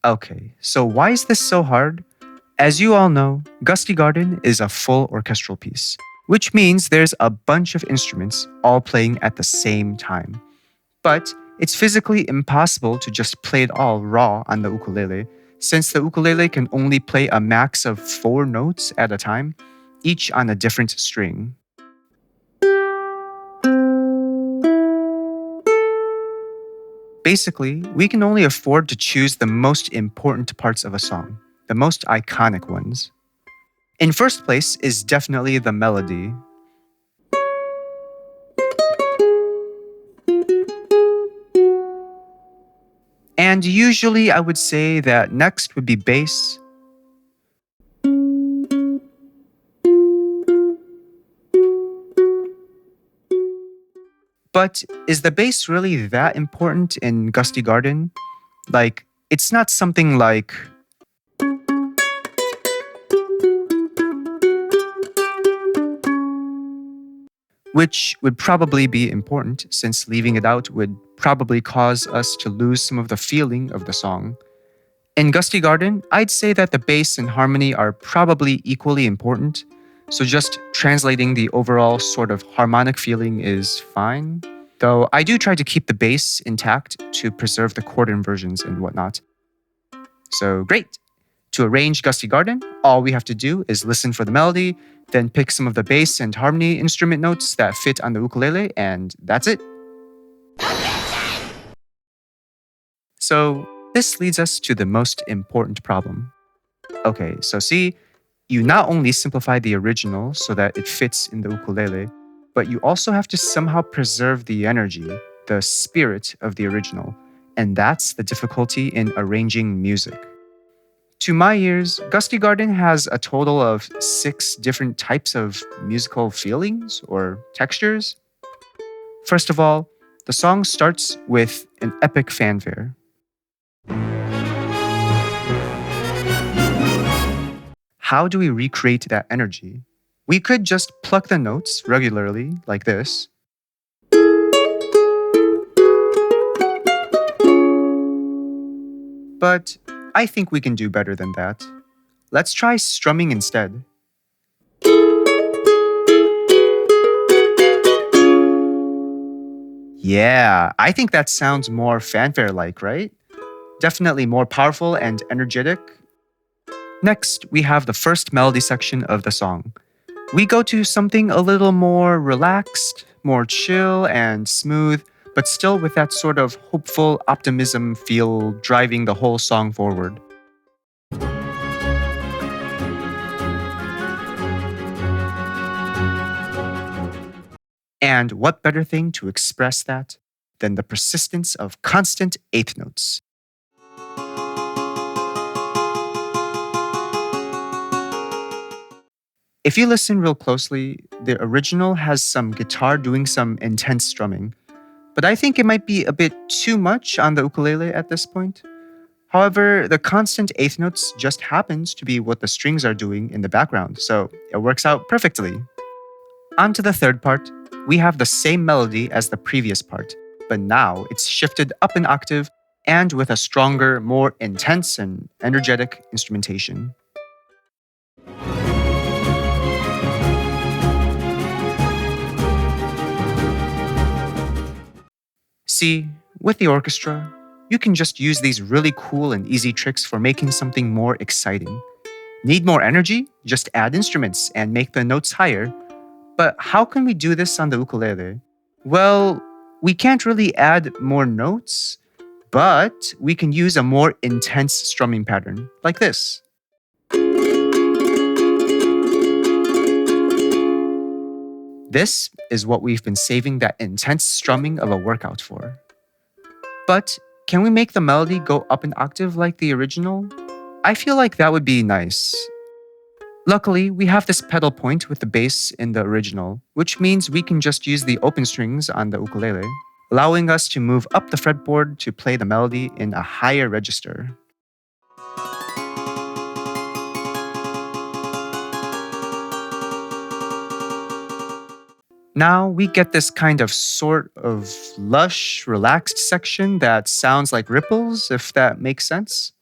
Okay, so why is this so hard? As you all know, Gusty Garden is a full orchestral piece, which means there's a bunch of instruments all playing at the same time. But it's physically impossible to just play it all raw on the ukulele, since the ukulele can only play a max of 4 notes at a time, each on a different string. Basically, we can only afford to choose the most important parts of a song, the most iconic ones. In first place is definitely the melody. And usually I would say that next would be bass. But is the bass really that important in Gusty Garden? Like, it's not something like, which would probably be important since leaving it out would probably cause us to lose some of the feeling of the song. In Gusty Garden, I'd say that the bass and harmony are probably equally important, so just translating the overall sort of harmonic feeling is fine. Though I do try to keep the bass intact to preserve the chord inversions and whatnot. So great! To arrange Gusty Garden, all we have to do is listen for the melody, then pick some of the bass and harmony instrument notes that fit on the ukulele, and that's it. So this leads us to the most important problem. Okay, so see, you not only simplify the original so that it fits in the ukulele, but you also have to somehow preserve the energy, the spirit of the original. And that's the difficulty in arranging music. To my ears, Gusty Garden has a total of 6 different types of musical feelings or textures. First of all, the song starts with an epic fanfare. How do we recreate that energy? We could just pluck the notes regularly, like this. But I think we can do better than that. Let's try strumming instead. Yeah, I think that sounds more fanfare like, right? Definitely more powerful and energetic. Next, we have the first melody section of the song. We go to something a little more relaxed, more chill and smooth, but still with that sort of hopeful optimism feel driving the whole song forward. And what better thing to express that than the persistence of constant eighth notes? If you listen real closely, the original has some guitar doing some intense strumming, but I think it might be a bit too much on the ukulele at this point. However, the constant eighth notes just happens to be what the strings are doing in the background, so it works out perfectly. On to the third part, we have the same melody as the previous part, but now it's shifted up an octave and with a stronger, more intense and energetic instrumentation. See, with the orchestra, you can just use these really cool and easy tricks for making something more exciting. Need more energy? Just add instruments and make the notes higher. But how can we do this on the ukulele? Well, we can't really add more notes, but we can use a more intense strumming pattern, like this. This is what we've been saving that intense strumming of a workout for. But can we make the melody go up an octave like the original? I feel like that would be nice. Luckily, we have this pedal point with the bass in the original, which means we can just use the open strings on the ukulele, allowing us to move up the fretboard to play the melody in a higher register. Now we get this kind of sort of lush, relaxed section that sounds like ripples, if that makes sense.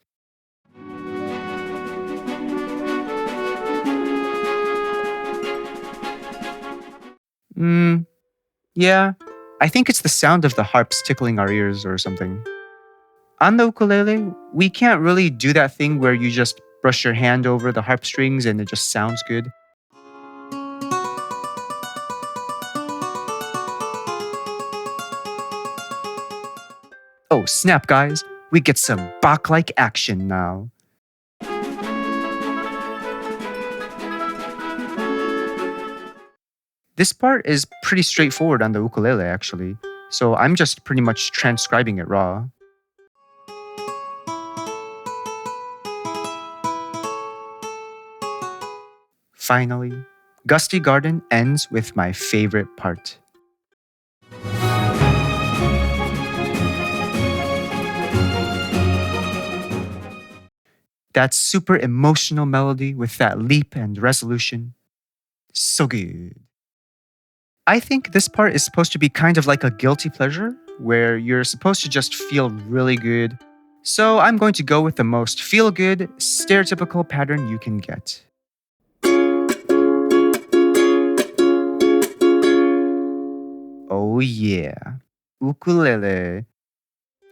Mm, yeah, I think it's the sound of the harps tickling our ears or something. On the ukulele, we can't really do that thing where you just brush your hand over the harp strings and it just sounds good. Oh, snap, guys. We get some Bach like action now. This part is pretty straightforward on the ukulele, actually, so I'm just pretty much transcribing it raw. Finally, Gusty Garden ends with my favorite part. That super emotional melody with that leap and resolution. So good. I think this part is supposed to be kind of like a guilty pleasure, where you're supposed to just feel really good. So I'm going to go with the most feel good, stereotypical pattern you can get. Oh yeah, ukulele.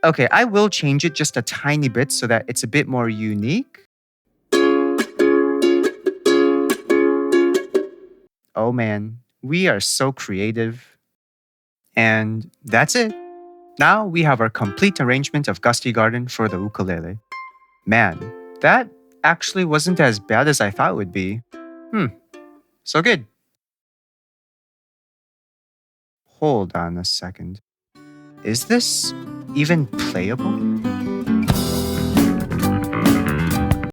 Okay, I will change it just a tiny bit so that it's a bit more unique. Oh man, we are so creative. And that's it. Now we have our complete arrangement of Gusty Garden for the ukulele. Man, that actually wasn't as bad as I thought it would be. Hmm, so good. Hold on a second. Is this even playable?